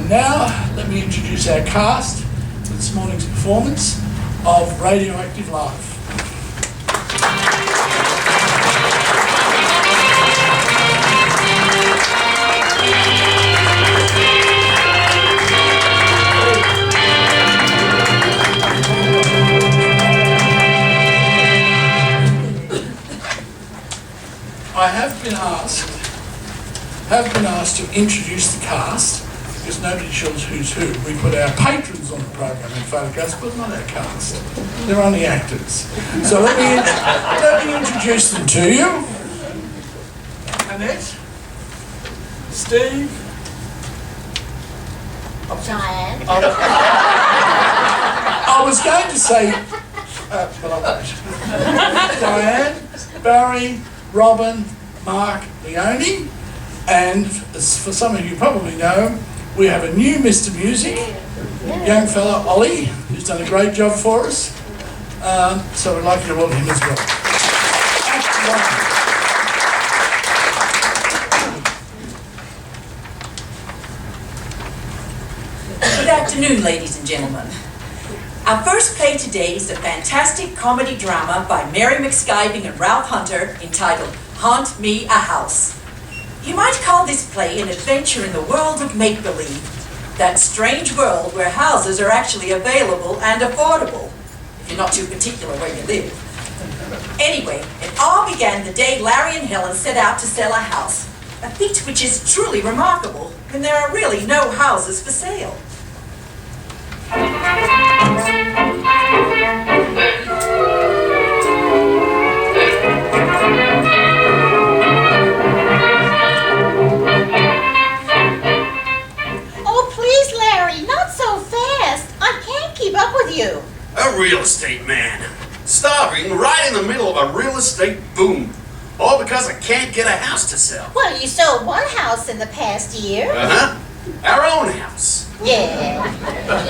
Now, let me introduce our cast for this morning's performance of Radioactive Life. I have been asked to introduce the cast because nobody shows who's who. We put our patrons on the program in photographs, but not our cast. They're only actors. So let me introduce them to you. Annette, Steve, Diane. I was going to say, but I won't. Diane, Barry, Robin, Mark, Leone, and as for some of you probably know, we have a new Mr. Music, young fella Ollie, who's done a great job for us. So we'd like you to welcome him as well. Good afternoon, ladies and gentlemen. Our first play today is a fantastic comedy drama by Mary McSkiving and Ralph Hunter entitled Haunt Me a House. You might call this play an adventure in the world of make-believe, that strange world where houses are actually available and affordable, if you're not too particular where you live. Anyway, it all began the day Larry and Helen set out to sell a house, a feat which is truly remarkable when there are really no houses for sale. Oh, please, Larry, not so fast. I can't keep up with you. A real estate man. Starving right in the middle of a real estate boom. All because I can't get a house to sell. Well, you sold one house in the past year. Uh-huh. Our own house. Yeah.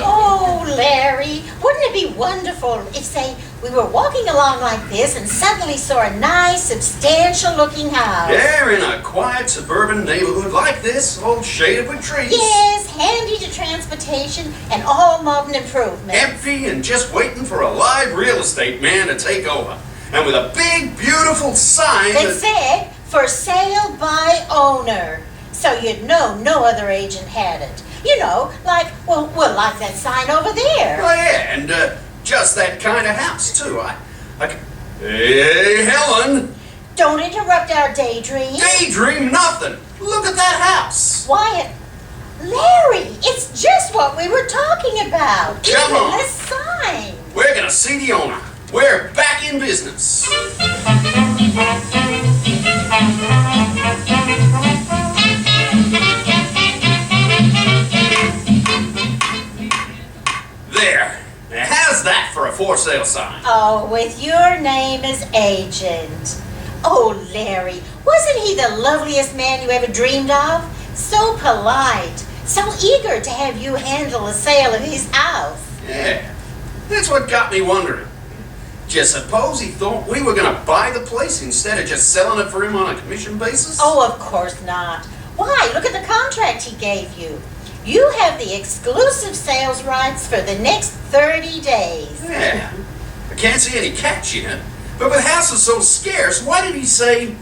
Oh, Larry, wouldn't it be wonderful if, say, we were walking along like this and suddenly saw a nice, substantial-looking house? Yeah, in a quiet suburban neighborhood like this, all shaded with trees. Yes, handy to transportation and all modern improvements. Empty and just waiting for a live real estate man to take over. And with a big, beautiful sign That said, for sale by owner. So you'd know no other agent had it. You know, like like that sign over there. Oh, yeah, and just that kind of house, too. Hey, Helen! Don't interrupt our daydream. Daydream nothing! Look at that house! Why, Larry, it's just what we were talking about. Come Even on. this sign. We're gonna see the owner. We're back in business. There. Now, how's that for a for sale sign? Oh, with your name as agent. Oh, Larry, wasn't he the loveliest man you ever dreamed of? So polite, so eager to have you handle the sale of his house. Yeah. That's what got me wondering. Just suppose he thought we were gonna buy the place instead of just selling it for him on a commission basis? Oh, of course not. Why, look at the contract he gave you. You have the exclusive sales rights for the next 30 days. Yeah. I can't see any catch in it. But with houses so scarce, why did he say,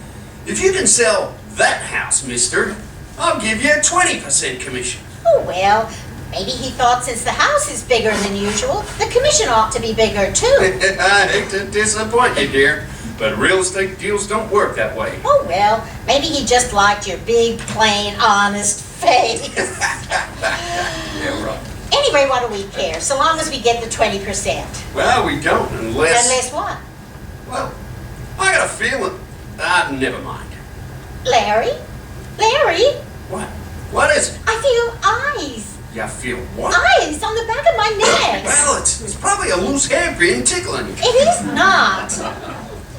if you can sell that house, mister, I'll give you a 20% commission? Oh, well, maybe he thought since the house is bigger than usual, the commission ought to be bigger too. I hate to disappoint you, dear, but real estate deals don't work that way. Oh, well, maybe he just liked your big, plain, honest face. Yeah, right. Anyway, what do we care, so long as we get the 20%? Well, we don't unless... Unless what? Well, I got a feeling... never mind. Larry? Larry? What? What is it? I feel eyes. You feel what? Eyes on the back of my neck. Well, it's probably a loose hairpin tickling you. It is not.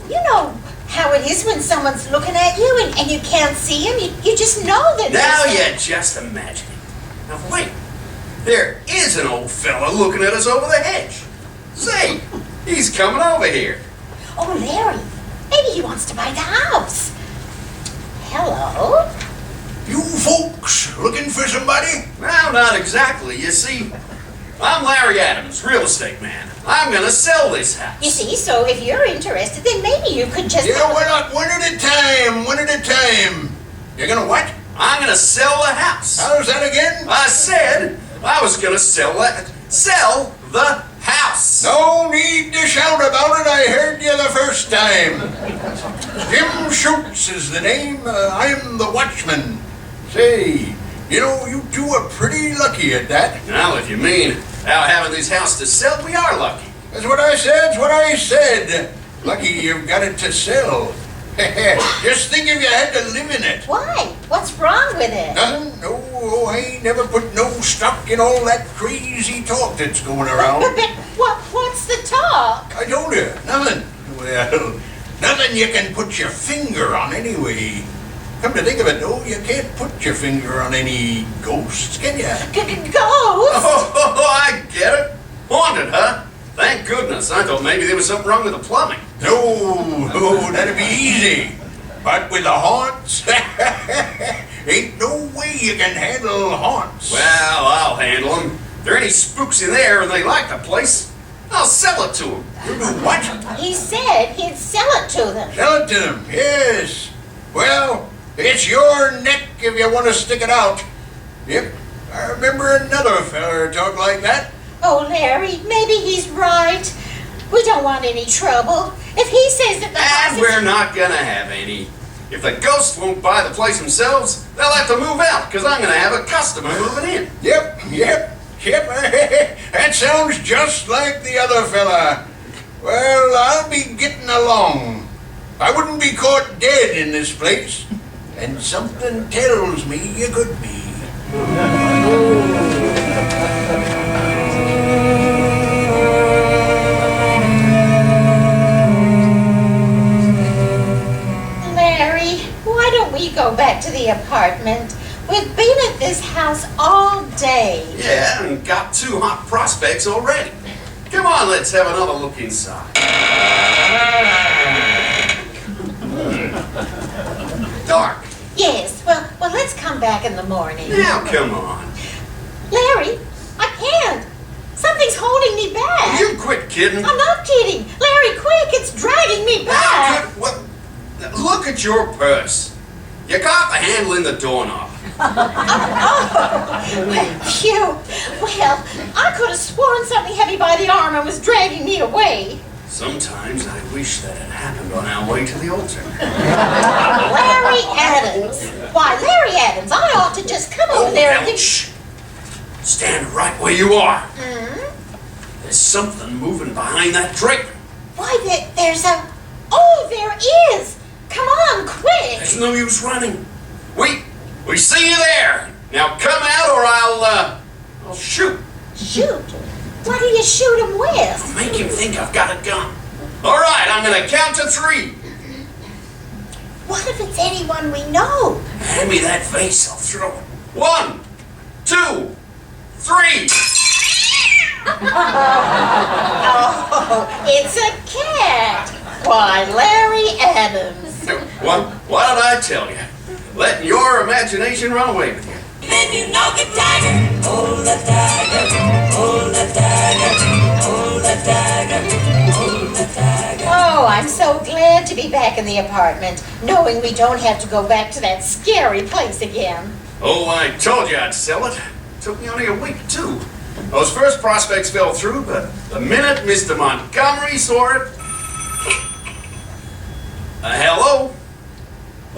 You know how it is when someone's looking at you and you can't see him. You just know that. Now you're just imagining. Now wait. There is an old fella looking at us over the hedge. Say, he's coming over here. Oh, Larry, maybe he wants to buy the house. Hello? You folks looking for somebody? Well, Well, not exactly. You see, I'm Larry Adams, real estate man. I'm gonna sell this house. You see, so if you're interested, then maybe you could just... Yeah, why not? One at a time, one at a time. You're gonna what? I'm gonna sell the house. How's that again? I said I was gonna sell the house. No need to shout about it. I heard you the first time. Jim Schultz is the name. I'm the watchman. Say, you know, you two are pretty lucky at that. Well, if you mean out having this house to sell, we are lucky. That's what I said. That's what I said. Lucky you've got it to sell. Just think if you had to live in it. Why? What's wrong with it? Nothing? No, I ain't never put no stock in all that crazy talk that's going around. But what's the talk? I told you, nothing. Well, nothing you can put your finger on anyway. Come to think of it, though, you can't put your finger on any ghosts, can you? Ghosts? Oh, I get it. Haunted, huh? Thank goodness. I thought maybe there was something wrong with the plumbing. No, that'd be easy. But with the haunts, ain't no way you can handle haunts. Well, I'll handle them. If there are any spooks in there and they like the place, I'll sell it to them. You do what? He said he'd sell it to them. Sell it to them, yes. Well, it's your neck if you want to stick it out. Yep, I remember another feller talk like that. Oh, Larry, maybe he's right. We don't want any trouble. If he says that the house And is... we're not gonna have any. If the ghosts won't buy the place themselves, they'll have to move out, because I'm gonna have a customer moving in. Yep. That sounds just like the other fella. Well, I'll be getting along. I wouldn't be caught dead in this place. And something tells me you could be. Larry, why don't we go back to the apartment? We've been at this house all day. Yeah, and got 2 hot prospects already. Come on, let's have another look inside. Dark. Yes, well, let's come back in the morning. Now, come on. Larry, I can't. Something's holding me back. You quit kidding. I'm not kidding. Larry, quick, it's dragging me How back. could- what? Look at your purse. You caught the handle in the doorknob. Phew. Well, I could have sworn something heavy by the arm and was dragging me away. Sometimes I wish that had happened on our way to the altar. Larry Adams. Why, Larry Adams, I ought to just come over there and give... Shh. Stand right where you are. Hmm? There's something moving behind that drape. Why, there's a... Oh, there is. Come on, quick. There's no use running. We see you there. Now come out or I'll shoot. Shoot. What do you shoot him with? Make him think I've got a gun. All right, I'm gonna count to 3. What if it's anyone we know? Hand me that vase, I'll throw it. 1, 2, 3. Oh, it's a cat. Why, Larry Adams. What did I tell you? Letting your imagination run away with you. Then you know the dagger, hold the dagger, hold the dagger, hold the dagger, hold the dagger. Oh, I'm so glad to be back in the apartment, knowing we don't have to go back to that scary place again. Oh, I told you I'd sell it. Took me only a week, too. Those first prospects fell through, but the minute Mr. Montgomery saw it... hello?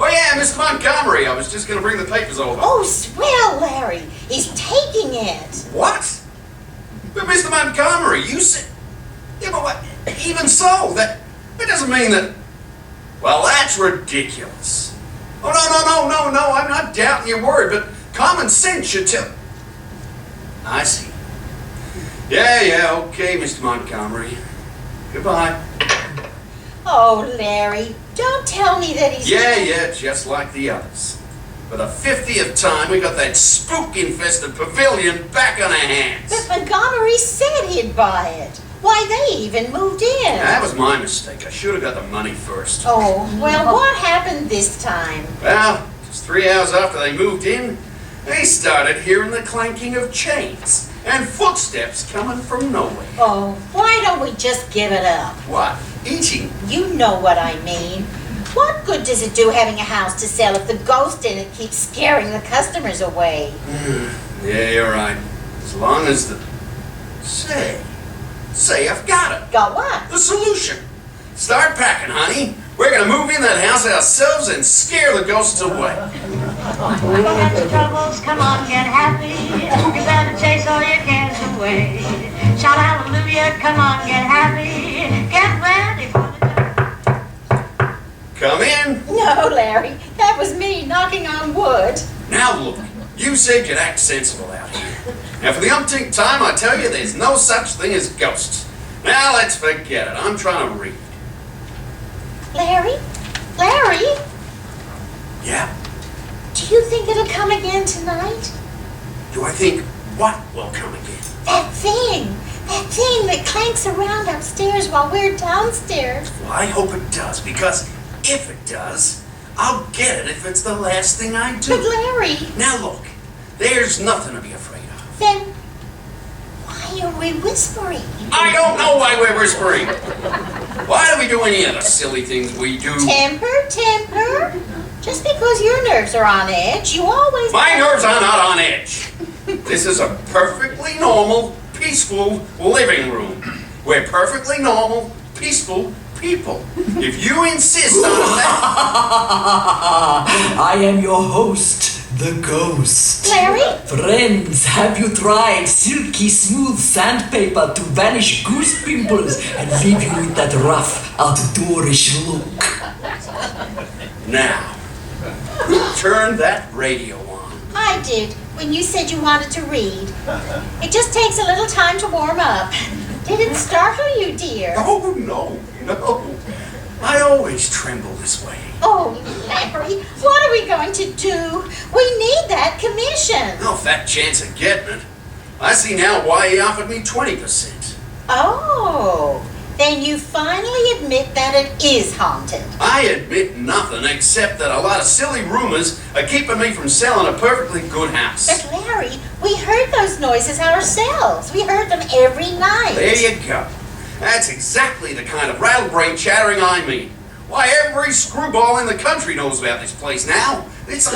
Oh, yeah, Mr. Montgomery. I was just going to bring the papers over. Oh, swell, Larry. He's taking it. What? But Mr. Montgomery, you said... Yeah, but what? Even so, that doesn't mean that... Well, that's ridiculous. Oh, no, I'm not doubting your word, but common sense should tell... I see. Yeah, okay, Mr. Montgomery. Goodbye. Oh, Larry, don't tell me that he's... Yeah, just like the others. For the 50th time, we got that spook-infested pavilion back on our hands. But Montgomery said he'd buy it. Why, they even moved in. That was my mistake. I should have got the money first. Oh, well, what happened this time? Well, just 3 hours after they moved in, They started hearing the clanking of chains and footsteps coming from nowhere. Oh, why don't we just give it up? What? Eating? You know what I mean. What good does it do having a house to sell if the ghost in it keeps scaring the customers away? Yeah, you're right. As long as the... Say, I've got it. Got what? The solution. Start packing, honey. We're gonna move in that house ourselves and scare the ghosts away. Forget your troubles, come on, get happy. You better chase all your cares away. Shout hallelujah, come on, get happy. Get ready for the... Come in. No, Larry, that was me knocking on wood. Now look, you said you'd act sensible out here. Now for the umpteenth time, I tell you there's no such thing as ghosts. Now let's forget it. I'm trying to read. Larry? Larry? Yeah? Do you think it'll come again tonight? Do I think what will come again? That thing! That thing that clanks around upstairs while we're downstairs. Well, I hope it does, because if it does, I'll get it if it's the last thing I do. But Larry... Now look, there's nothing to be afraid of. Then why are we whispering? I don't know why we're whispering. Why do we do any of the silly things we do? Temper, temper. Just because your nerves are on edge, you always... My nerves are not on edge. This is a perfectly normal, peaceful living room. We're perfectly normal, peaceful people. If you insist on that... I am your host, the ghost. Larry? Friends, have you tried silky smooth sandpaper to vanish goose pimples and leave you with that rough, outdoorish look? Now, turn that radio on. I did, when you said you wanted to read. It just takes a little time to warm up. Did it startle you, dear? Oh, no. I always tremble this way. Oh, Larry, what are we going to do? We need that commission. No fat chance of getting it. I see now why he offered me 20%. Oh, then you finally admit that it is haunted. I admit nothing except that a lot of silly rumors are keeping me from selling a perfectly good house. But Larry, we heard those noises ourselves. We heard them every night. There you go. That's exactly the kind of rattle-brain chattering I mean. Why, every screwball in the country knows about this place now. This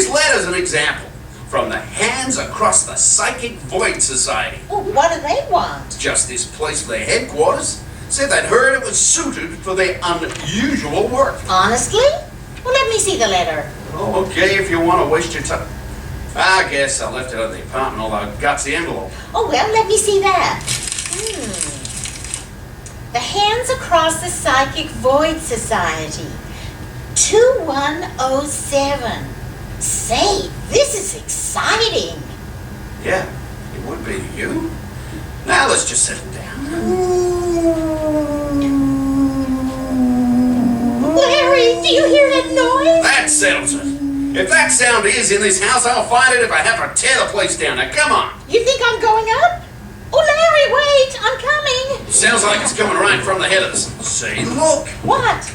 letter's an example. From the Hands Across the Psychic Void Society. Well, what do they want? Just this place for their headquarters. Said they'd heard it was suited for their unusual work. Honestly? Well, let me see the letter. Oh, okay, if you want to waste your time. I guess I left it in the apartment, although I got the envelope. Oh, well, let me see that. The Hands Across the Psychic Void Society. 2107. Say, this is exciting. Yeah, it would be to you. Now let's just settle down. Larry, do you hear that noise? That settles it. If that sound is in this house, I'll find it if I have to tear the place down. Now, come on. You think I'm going up? Oh, Larry, wait, I'm coming. Sounds like it's coming right from the head of us. Say, look. What?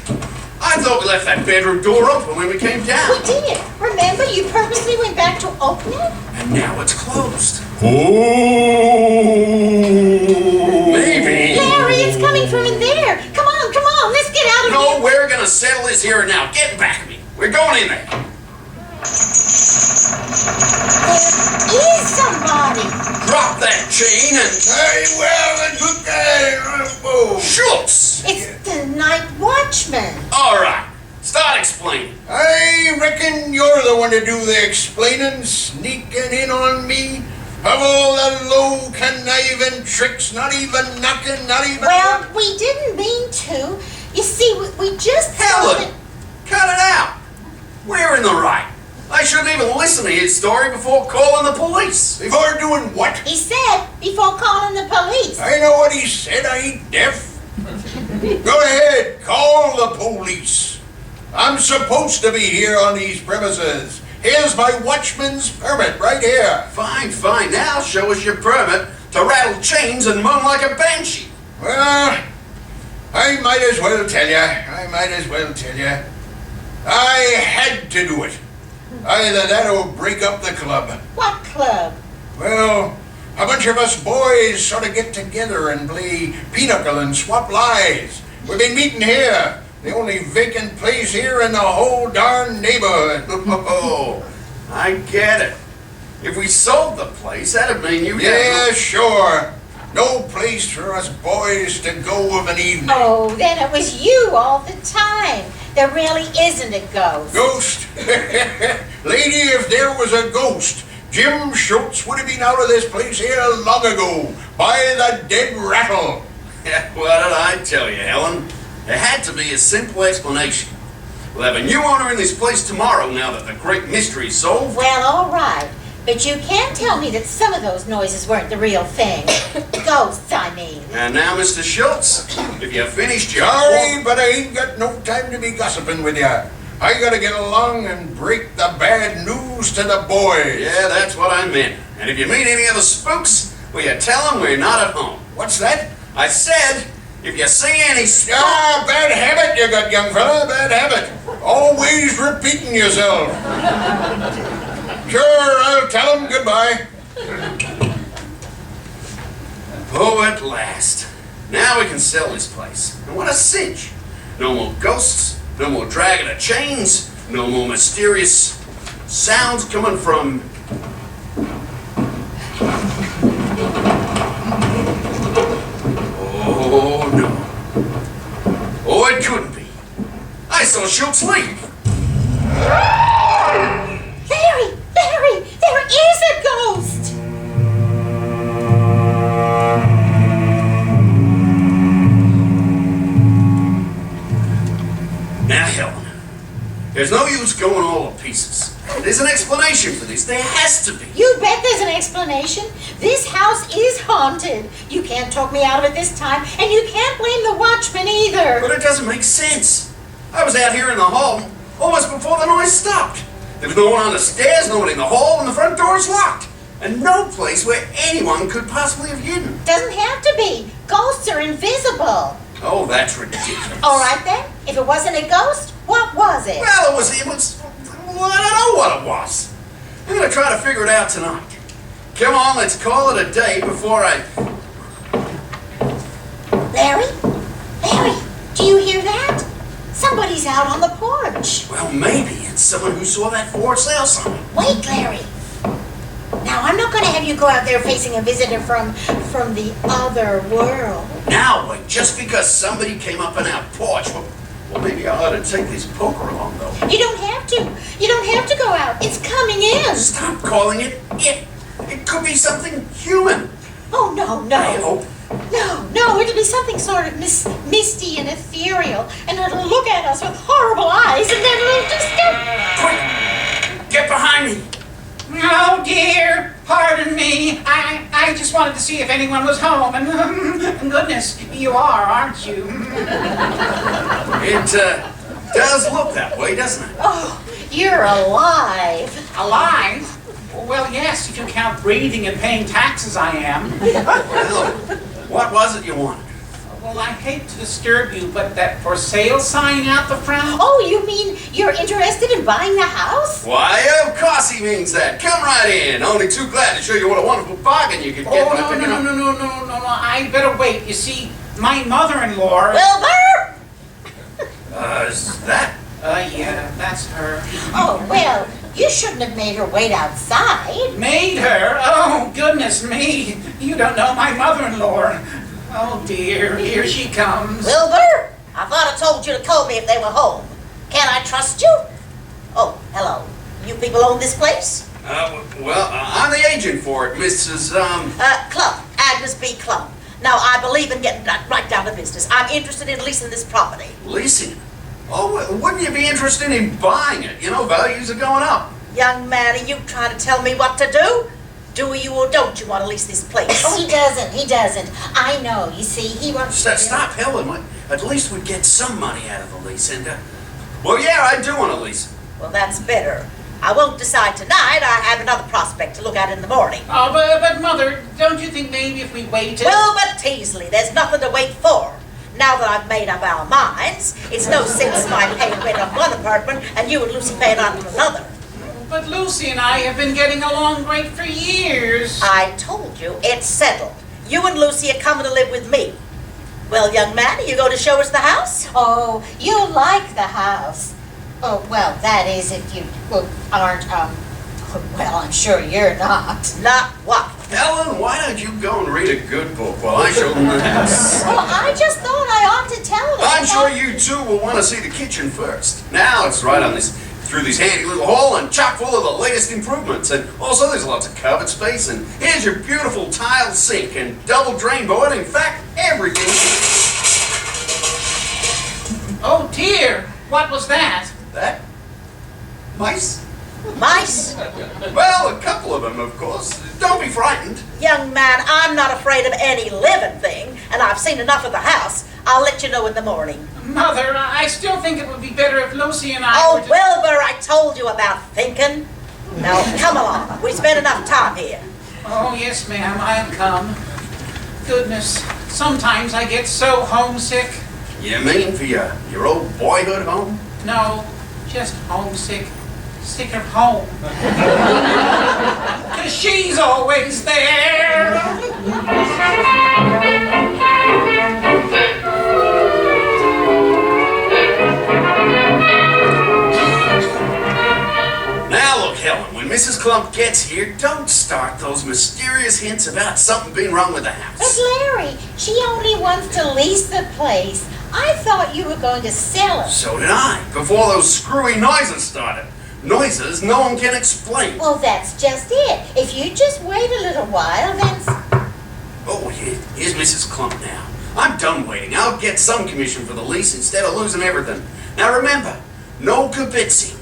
I thought we left that bedroom door open when we came down. We did. Remember, you purposely went back to open it? And now it's closed. Oh! Maybe. Larry, it's coming from in there. Come on, let's get out of No, here. we're gonna settle this here and now. Get back of me. We're going in there. There is somebody. Drop that chain and... Hey, well, look at it. Oh. Schultz! It's the night watchman. All right. Start explaining. I reckon you're the one to do the explaining, sneaking in on me. Of all the low conniving tricks, not even knocking, not even... Well, we didn't mean to. You see, we just... Helen! Cut it out. We're in the right. I shouldn't even listen to his story before calling the police. Before doing what? He said before calling the police. I know what he said, I ain't deaf. Go ahead, call the police. I'm supposed to be here on these premises. Here's my watchman's permit right here. Fine. Now show us your permit to rattle chains and moan like a banshee. Well, I might as well tell you. I had to do it. Either that or break up the club. What club? Well, a bunch of us boys sort of get together and play pinochle and swap lies. We've been meeting here, the only vacant place here in the whole darn neighborhood. Oh, I get it. If we sold the place, that'd mean you Yeah, sure. No place for us boys to go of an evening. Oh, then it was you all the time. There really isn't a ghost. Ghost? Lady, if there was a ghost, Jim Schultz would have been out of this place here long ago, by the dead rattle. What did I tell you, Helen? There had to be a simple explanation. We'll have a new owner in this place tomorrow now that the great mystery's solved. Well, all right. But you can't tell me that some of those noises weren't the real thing. Ghosts, I mean. And now, Mr. Schultz, if you're finished, you're... Sorry, but I ain't got no time to be gossiping with ya. I gotta get along and break the bad news to the boys. Yeah, that's what I meant. And if you meet any other spooks, well, you tell them we're not at home. What's that? I said, if you see any spooks... Ah, bad habit you got, young fella, bad habit. Always repeating yourself. Sure, I'll tell them goodbye. Oh, at last. Now we can sell this place. And what a cinch. No more ghosts, no more dragging of chains, no more mysterious sounds coming from... Oh, no. Oh, it couldn't be. I saw Schultz leave. Larry, there is a ghost! Now, Helen, there's no use going all to pieces. There's an explanation for this. There has to be. You bet there's an explanation. This house is haunted. You can't talk me out of it this time, and you can't blame the watchman either. But it doesn't make sense. I was out here in the hall almost before the noise stopped. There was no one on the stairs, no one in the hall, and the front door's locked. And no place where anyone could possibly have hidden. Doesn't have to be. Ghosts are invisible. Oh, that's ridiculous. All right then. If it wasn't a ghost, what was it? Well, well, I don't know what it was. I'm going to try to figure it out tonight. Come on, let's call it a day before I... Larry, do you hear that? Somebody's out on the porch. Well, maybe it's someone who saw that for sale sign. Wait, Larry. Now, I'm not going to have you go out there facing a visitor from the other world. Now, wait, just because somebody came up on our porch, well, maybe I ought to take this poker along, though. You don't have to. You don't have to go out. It's coming in. Stop calling it it. It could be something human. Oh, no. I hope. No, it'll be something sort of misty and ethereal, and it'll look at us with horrible eyes, and then it'll just go... Quick! Get behind me! Oh dear, pardon me. I just wanted to see if anyone was home, and goodness, you are, aren't you? It does look that way, doesn't it? Oh, you're alive. Alive? Well, yes, if you count breathing and paying taxes, I am. Well, what was it you wanted? Well, I hate to disturb you, but that for sale sign out the front? Oh, you mean you're interested in buying the house? Why, of course he means that. Come right in. Only too glad to show you what a wonderful bargain you could get by picking up... No, I better wait. You see, my mother-in-law... Wilbur! Is that... Yeah, that's her. Oh, well, you shouldn't have made her wait outside. Made her? Oh, goodness me. You don't know my mother-in-law. Oh, dear, here she comes. Wilbur, I thought I told you to call me if they were home. Can I trust you? Oh, hello. You people own this place? I'm the agent for it, Mrs. Clump. Agnes B. Clump. Now, I believe in getting right down to business. I'm interested in leasing this property. Leasing it? Oh, well, wouldn't you be interested in buying it? You know, values are going up. Young man, are you trying to tell me what to do? Do you or don't you want to lease this place? Oh, he doesn't. I know, you see, he wants Stop, Helen. At least we'd get some money out of the lease, and, well, yeah, I do want to lease it. Well, that's better. I won't decide tonight. I have another prospect to look at in the morning. Oh, but Mother, don't you think maybe if we waited... Well, but Teasley, there's nothing to wait for. Now that I've made up our minds, it's no sense my paying rent on one apartment and you and Lucy paying on to another. but Lucy and I have been getting along great for years. I told you, it's settled. You and Lucy are coming to live with me. Well, young man, are you going to show us the house? Oh, you like the house. Oh, well, that is if you aren't, well, I'm sure you're not. Not what? Helen, why don't you go and read a good book while I show them the house? Well, I just thought I ought to tell them. I'm sure you two will want to see the kitchen first. Now it's right on through this handy little hall and chock full of the latest improvements. And also there's lots of cupboard space, and here's your beautiful tile sink and double drain board. In fact, everything. Oh dear, what was that? That? Mice? Mice? Well, a couple of them, of course. Don't be frightened. Young man, I'm not afraid of any living thing, and I've seen enough of the house. I'll let you know in the morning. Mother, I still think it would be better if Lucy and I Oh, were to... Wilbur, I told you about thinking. Now, come along. We spent enough time here. Oh, yes, ma'am, I'll come. Goodness, sometimes I get so homesick. You mean for your old boyhood home? No, just homesick. Sick of home. 'Cause she's always there. Now look, Helen, when Mrs. Clump gets here, don't start those mysterious hints about something being wrong with the But house. Larry, she only wants to lease the place. I thought you were going to sell it. So did I, before those screwy noises started. Noises no one can explain. Well, that's just it. If you just wait a little while, then... Oh, here's Mrs. Clump now. I'm done waiting. I'll get some commission for the lease instead of losing everything. Now remember, no kibitzing.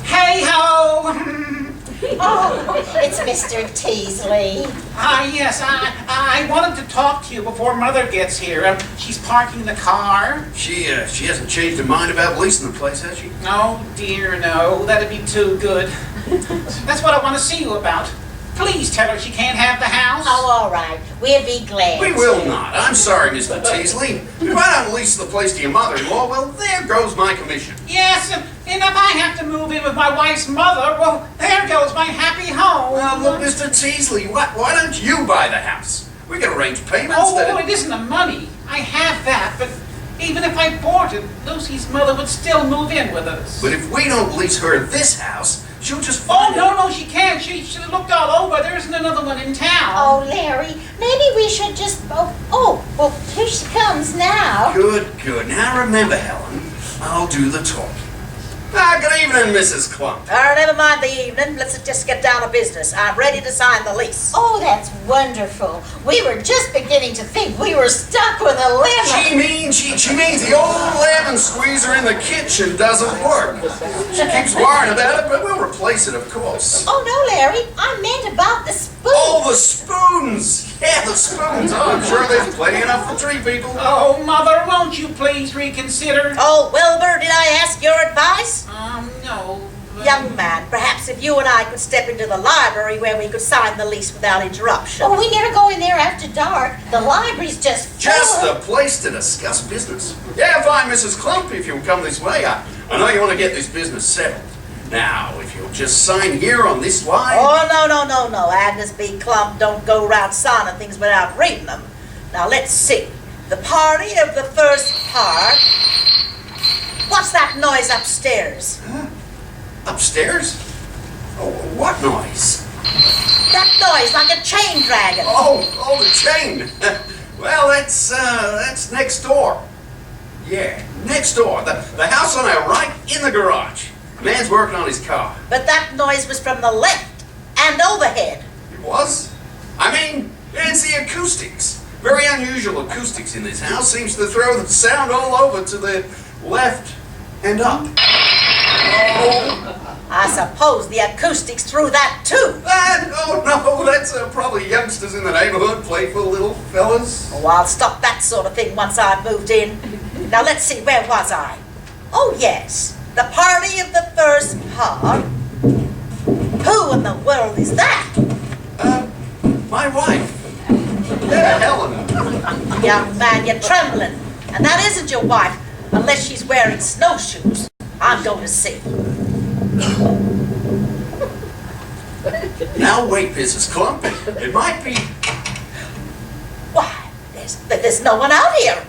Hey-ho! Oh, it's Mr. Teasley. Yes, I wanted to talk to you before Mother gets here. She's parking the car. She hasn't changed her mind about leasing the place, has she? Oh, dear, no. That'd be too good. That's what I want to see you about. Please tell her she can't have the house. Oh, all right. We'll be glad. We will not. I'm sorry, Mr. Teasley. If I don't lease the place to your mother-in-law, well, there goes my commission. Yes, and if I have to move in with my wife's mother, well, there goes my happy home. Well, look, Mr. Teasley, why don't you buy the house? We can arrange payments. Oh, it isn't the money. I have that, but even if I bought it, Lucy's mother would still move in with us. But if we don't lease her this house, she'll just Oh, find no, she can't. She should have looked all over. There isn't another one in town. Oh, Larry, maybe we should just... Oh, well, here she comes now. Good. Now remember, Helen, I'll do the talking. Good evening, Mrs. Clump. Never mind the evening. Let's just get down to business. I'm ready to sign the lease. Oh, that's wonderful. We were just beginning to think we were stuck with a lemon. She means the old lemon squeezer in the kitchen doesn't work. She keeps worrying about it, but we'll replace it, of course. Oh, no, Larry. I meant about the spoon. Oh, the spoons! Yeah, the spoons. Oh, I'm sure there's plenty enough for 3 people. Oh, Mother, won't you please reconsider? Oh, Wilbur, did I ask your advice? No. Young man, perhaps if you and I could step into the library where we could sign the lease without interruption. Oh, we never go in there after dark. The library's just a place to discuss business. Yeah, fine, Mrs. Clump, if you'll come this way. I know you want to get this business settled. Now, if you'll just sign here on this line... Oh, no. Agnes B. Clump don't go around signing things without reading them. Now, let's see. The party of the first part... What's that noise upstairs? Huh? Upstairs? Oh, what noise? That noise like a chain dragon. Oh, the chain. Well, that's next door. Yeah, next door. The house on our right in the garage. Man's working on his car. But that noise was from the left and overhead. It was? I mean, it's the acoustics. Very unusual acoustics in this house. Seems to throw the sound all over to the left and up. Oh. I suppose the acoustics threw that too. Oh no, that's probably youngsters in the neighborhood, playful little fellas. Oh, I'll stop that sort of thing once I've moved in. Now let's see, where was I? Oh yes, the party of the first part. Who in the world is that? My wife. Yeah, Helen. Young man, you're trembling. And that isn't your wife, unless she's wearing snowshoes. I'm going to see. Now wait, Mrs. Clump. It might be... Why, there's no one out here.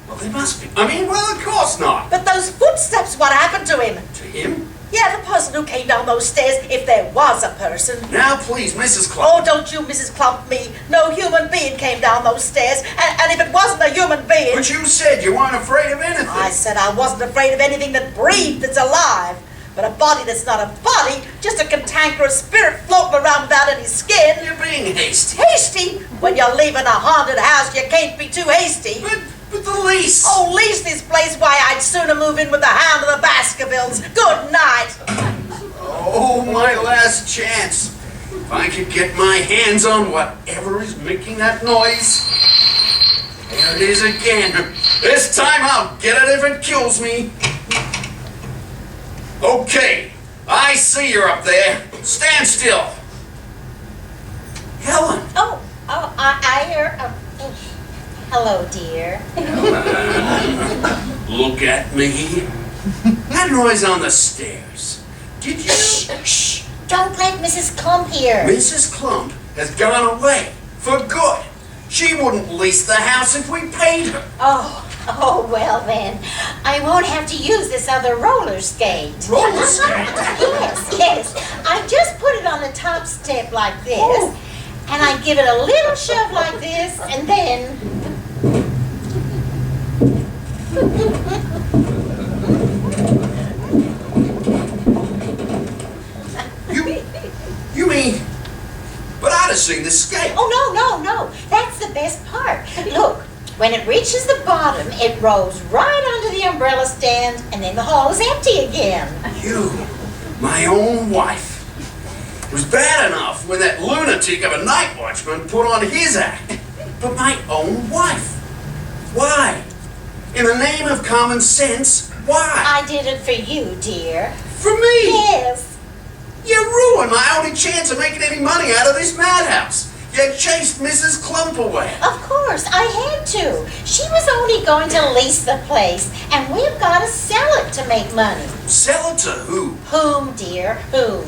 Well, there must be. Well, of course not. But those footsteps, what happened to him? To him? Yeah, the person who came down those stairs, if there was a person. Now, please, Mrs. Clump. Oh, don't you, Mrs. Clump, me. No human being came down those stairs. And if it wasn't a human being... But you said you weren't afraid of anything. I said I wasn't afraid of anything that breathed that's alive. But a body that's not a body, just a cantankerous spirit floating around without any skin. You're being hasty. Hasty? When you're leaving a haunted house, you can't be too hasty. But the lease. Oh, lease this place. Why, I'd sooner move in with the hound of the Baskervilles. Good night. Oh, my last chance. If I could get my hands on whatever is making that noise. There it is again. This time I'll get it if it kills me. Okay, I see you're up there. Stand still. Helen. I hear... hello, dear. Look at me. That noise on the stairs. Did you... Shh. Don't let Mrs. Clump hear. Mrs. Clump has gone away for good. She wouldn't lease the house if we paid her. Oh, well then. I won't have to use this other roller skate. Roller skate? Yes. I just put it on the top step like this. And I give it a little shove like this, and then... You mean... But I'd have seen the skate. Oh, no. That's the best part. Look, when it reaches the bottom, it rolls right onto the umbrella stand, and then the hall is empty again. You, my own wife. It was bad enough when that lunatic of a night watchman put on his act. But my own wife. Why? In the name of common sense, why? I did it for you, dear. For me? Yes. You ruined my only chance of making any money out of this madhouse. You chased Mrs. Clump away. Of course, I had to. She was only going to lease the place, and we've got to sell it to make money. Sell it to who? Whom, dear? Whom?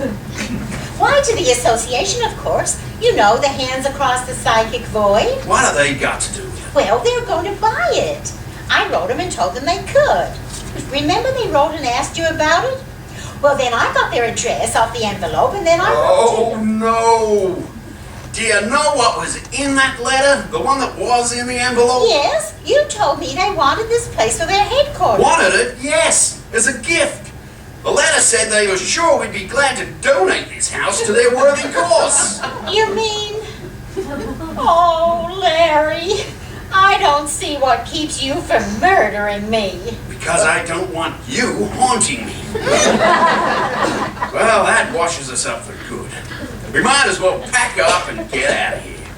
Why, to the association, of course. You know, the Hands Across the Psychic Void. What have they got to do with it? Well, they're going to buy it. I wrote them and told them they could. Remember they wrote and asked you about it? Well, then I got their address off the envelope, and then I wrote Oh, no. Do you know what was in that letter? The one that was in the envelope? Yes, you told me they wanted this place for their headquarters. Wanted it? Yes, as a gift. The letter said they were sure we'd be glad to donate this house to their worthy cause. You mean... Oh, Larry, I don't see what keeps you from murdering me. Because I don't want you haunting me. Well, that washes us up for good. We might as well pack up and get out of here.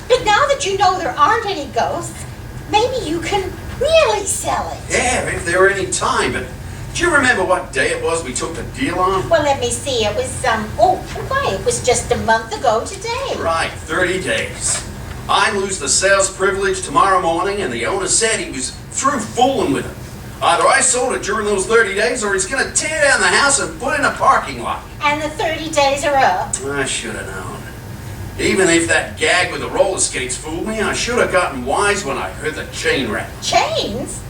But now that you know there aren't any ghosts, maybe you can really sell it. Yeah, if there were any time, but do you remember what day it was we took the deal on? Well, let me see. It was, it was just a month ago today. Right, 30 days. I lose the sales privilege tomorrow morning, and the owner said he was through fooling with it. Either I sold it during those 30 days, or he's going to tear down the house and put in a parking lot. And the 30 days are up. I should have known. Even if that gag with the roller skates fooled me, I should have gotten wise when I heard the chain rattle. Chains?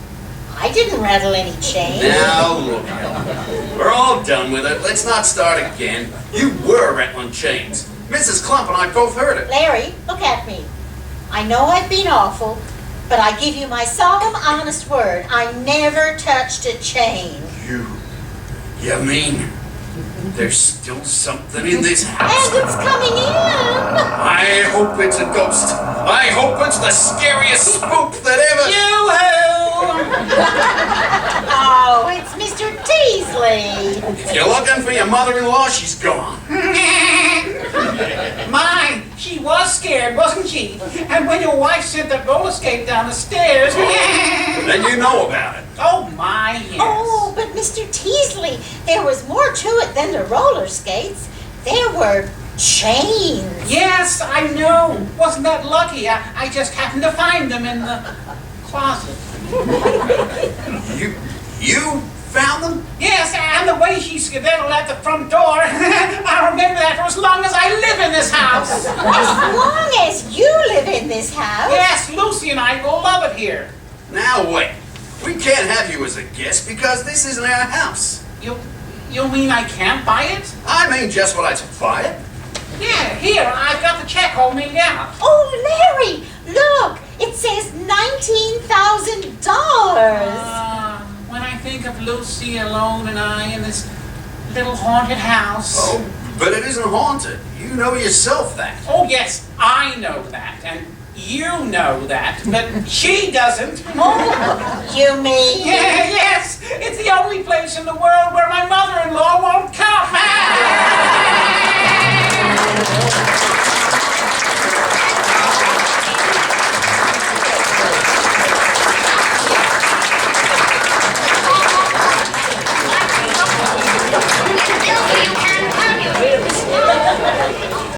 I didn't rattle any chains. Now look, Helen, we're all done with it. Let's not start again. You were rattling chains. Mrs. Clump and I both heard it. Larry, look at me. I know I've been awful, but I give you my solemn, honest word. I never touched a chain. You mean there's still something in this house? And it's coming in. I hope it's a ghost. I hope it's the scariest spook that ever... Oh, it's Mr. Teasley. If you're looking for your mother-in-law, she's gone. My, she was scared, wasn't she? And when your wife sent that roller skate down the stairs... Then you know about it. Oh, my, yes. Oh, but Mr. Teasley, there was more to it than the roller skates. There were chains. Yes, I know. Wasn't that lucky? I just happened to find them in the closet. You found them? Yes, and the way she skedaddled at the front door. I remember that for as long as I live in this house. As long as you live in this house? Yes, Lucy and I will love it here. Now wait. We can't have you as a guest because this isn't our house. You mean I can't buy it? I mean just what I took by it. Yeah, here, I've got the check all made out. Oh, Larry, look, it says $19,000. When I think of Lucy alone and I in this little haunted house. Oh, but it isn't haunted. You know yourself that. Oh, yes, I know that, and you know that, but she doesn't. Oh, you mean? Yes, it's the only place in the world where my mother-in-law won't come.